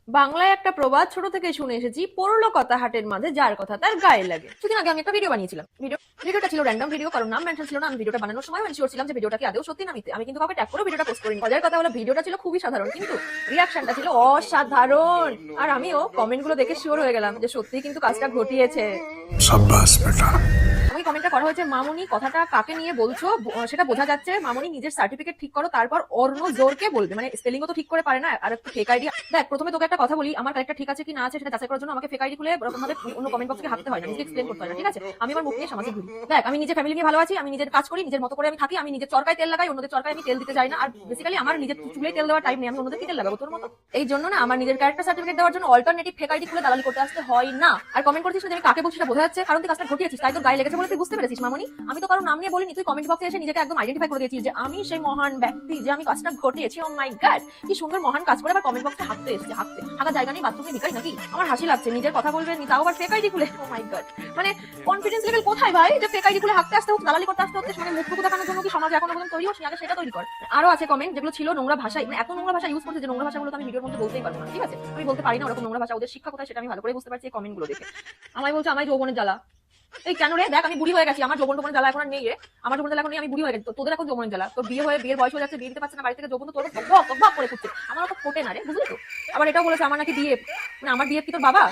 বাংলায় একটা প্রবাদ ছোট থেকে শুনে এসেছি, পড়লো কথা হাটের মাঝে যার কথা তার গায়ে লাগে। কিছুদিন আগে আমি একটা ভিডিও বানিয়েছিলাম। ভিডিওটা ছিল র্যান্ডম ভিডিও, কারণ নাম মেনশন ছিল না। আমি ভিডিওটা বানানোর সময় এনশিওর ছিলাম যে ভিডিওটা কি আদৌ সত্যি না মিথ্যে। আমি কিন্তু কাউকে ট্যাগ করে ভিডিওটা পোস্ট করিনি। মজার কথা হলো ভিডিওটা ছিল খুবই সাধারণ, কিন্তু রিয়াকশনটা ছিল অসাধারণ। আর আমিও কমেন্ট গুলো দেখে শিওর হয়ে গেলাম যে সত্যি কিন্তু কাজটা ঘটিয়েছে। शाबाश बेटा। আমাকে কমেন্টটা করা হয়েছে, মামুনি কথাটা কাকে নিয়ে বলছো সেটা বোঝা যাচ্ছে। মামুনি নিজের সার্টিফিকেট ঠিক করো, তারপর অন্য জোরকে বলবে। মানে স্পেলিংও তো ঠিক করে পারে না, আর একটু ফেক আইডি। দেখ, প্রথমে তোকে একটা কথা বলি, আমার ক্যারেক্টার ঠিক আছে কি না আছে সেটা যাচাই করার জন্য আমাকে ফেক আইডি খুলে এরকম ভাবে অন্য কমেন্ট বক্সকে হাঁটতে হয় না, নিজে এক্সপ্লেন করতে হয় না, ঠিক আছে? আমি আমার মুখ নিয়ে সমাজে ঘুরি। দেখ, আমি নিজে ফ্যামিলি নিয়ে ভালো আছি, আমি নিজের কাজ করি, নিজের মতো করে আমি থাকি, আমি নিজের চরকায় তেল লাগাই, অন্যদের চরকায় আমি তেল দিতে যাই না। আর বেসিক্যালি আমার নিজের চুলে তেল দেওয়ার টাইম নেই, আমি অন্যদের কি তেল লাগাবো তোর মতো? এই জন্য না আমার নিজের ক্যারেক্টার সার্টিফিকেট দেওয়ার জন্য অল্টারনেটিভ ফেক আইডি খুলে দালালি করতে আসতে হয় না। আর কমেন্ট করছিস যে আমি কাকে বলছি সেটা বোঝা যাচ্ছে, কারণ তুই কাজটা ঘটিয়েছিস, তাই তোর গায়ে লেগেছে বলে তুই বুঝতে পেরেছিস। মামুনি, আমি তো কারো নাম নিয়ে বলিনি, তুই কমেন্ট বক্সে এসে নিজেকে একদম আইডেন্টিফাই করে দিয়েছিস যে আমি সেই মহান ব্যক্তি, যে আমি কাজটা ঘটিয়েছি। ও মাই গড, কি সুন্দর মহান কাজ করে আবার কমেন্ট বক্সে হাঁটতে এসেছে। হাঁটা জায়গা নেই, বাথরুমে ভিখারি নাকি? আমার হাসি লাগছে, নিজের কথা বলবে তাও আবার ফেক আইডি খুলে। ও মাই গড, মানে কনফিডেন্স লেভেল কোথায় ভাই, যে ফেক আইডি খুলে হাঁটতে আসতে হচ্ছে, দালালি করতে আসতে হচ্ছে? মানে মুখ দেখানোর জন্য কি সমাজ এখনো পর্যন্ত তৈরি হচ্ছে? আগে সেটা তৈরি কর। আরো আছে কমেন্ট যেগুলো ছিল নোংরা ভাষায়, মানে এত নোংরা ভাষা ইউজ করছে যে নোংরা ভাষাগুলো তো আমি ভিডিওর মধ্যে বলতেই পারবো না, ঠিক আছে? আমি বলতে পারি না ওরকম নোংরা ভাষা, ওদের শিক্ষা কোথায় সেটা আমি ভালো করে বুঝতে পারছি এই কমেন্ট গুলো দেখে। আমায় বলছে আমায় যৌবনের জ্বালা। এই কেন রে? দেখ, আমি বুড়ি হয়ে গেছি, আমার যৌবন জ্বালা এখন আর নেই রে। আমার যৌবন জ্বালা এখন নেই, আমি বুড়ি হয়ে গেছি। তোদের এখন যৌবনের জ্বালা, তোর বিয়ে হয়ে বিয়ের বয়স হয়ে যাচ্ছে, বিয়ে দিতে পারছে না, বাড়ি থেকে যৌবন তোর বক করে ফুটছে। আমার তো ফোটে না রে, বুঝলি তো? আবার এটাও বলেছে আমার নাকি বিয়ে, মানে আমার বিয়ে কি তোর বাবা?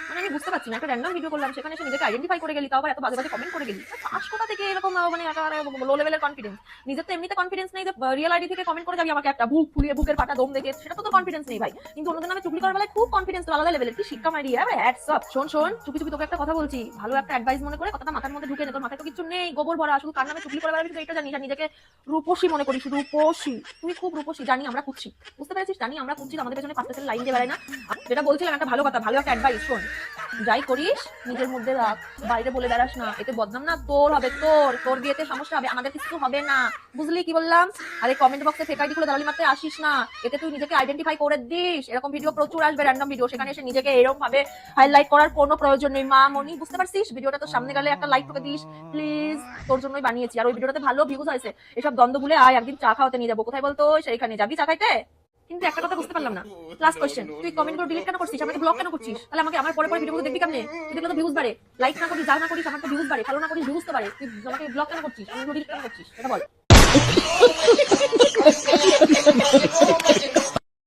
মানে আমি বুঝতে পারছি না, একটা র্যান্ডম ভিডিও করলাম, সেখানে এসে নিজেকে আইডেন্টিফাই করে গেলি, তাও আবার এত বাজে বাজে কমেন্ট করে গেলি। পাস কোথা থেকে এরকম মানে একেবারে লো লেভেলের কনফিডেন্স? নিজের তো এমনিতে কনফিডেন্স নেই যে রিয়েল আইডি থেকে কমেন্ট করে যাবি আমাকে একটা বুক ফুলিয়ে বুকের পাটা দম দেখে, সেটা তো তোর কনফিডেন্স নেই ভাই। কিন্তু অন্যদের নামে চুগলি করার বেলায় খুব কনফিডেন্স, তো আলাদা লেভেলের। কি শিক্ষা মারি, হ্যাটস অফ। শোন, চুপি চুপি তোকে একটা কথা বলছি, ভালো একটা অ্যাডভাইস মনে করে কথাটা মাথার মধ্যে ঢুকে নে। তোর মাথায় তো কিছু নেই, গোবর ভরা, শুধু কার নামে চুগলি করে বেড়াবি, শুধু এটা জানিস। আর নিজেকে রূপসী মনে করিস, রূপসী। তুই খুব রূপসী, জানি আমরা কুচ্ছি, বুঝতে পেরেছিস? জানি আমরা কুচ্ছি, আমাদের পেছনে 5 লাইন দিয়ে বেড়ায় না। যেটা বলছিলাম একটা ভালো কথা, ভালো একটা অ্যাডভাইস শোন, যাই করিস নিজের মধ্যে রাখ, বাইরে বলে বেড়াস না। এতে বদনাম না তোর হবে, তোর বিয়েতে সমস্যা হবে, আমাদের কিছু হবে না, বুঝলি কি বললাম? আর এই কমেন্ট বক্সে ফেক আইডি খুলে দালালি মারতে আসিস না। এতে তুই নিজেকে আইডেন্টিফাই করে দিস। এরকম ভিডিও প্রচুর আসবে, র্যান্ডম ভিডিও, সেখানে এসে নিজেকে এরকম ভাবে হাইলাইট করার কোনো প্রয়োজন নেই। মা মনি, বুঝতে পারছিস? ভিডিওটা তো সামনে গেলে একটা লাইক করে দিস প্লিজ, তোর জন্যই বানিয়েছি। আর ওই ভিডিওটাতে ভালো ভিউজ হয়েছে। এসব দ্বন্দ্ব ভুলে আয়, একদিন চা খাওয়াতে নিয়ে যাবো। কোথায় বলতো? সেইখানে যাবি চা খাইতে? কিন্তু একটা কথা বুঝতে পারলাম না, লাস্ট কোশ্চেন, তুই কমেন্ট করে ডিলিট কেন করছিস? আমাকে ব্লক কেন করছিস? তাহলে আমাকে আমার পরে ভিডিওগুলো দেখবি কেমনে? দেখলে তো ভিউজ বাড়ে। লাইক না করিস, যা না করিস, আমার তো ভিউজ বাড়ে। ফলো না করিস, ভিউজ তো বাড়ে। তুই আমাকে ব্লক কেন করছিস? আমি ডিলিট কেন করছিস এটা বল।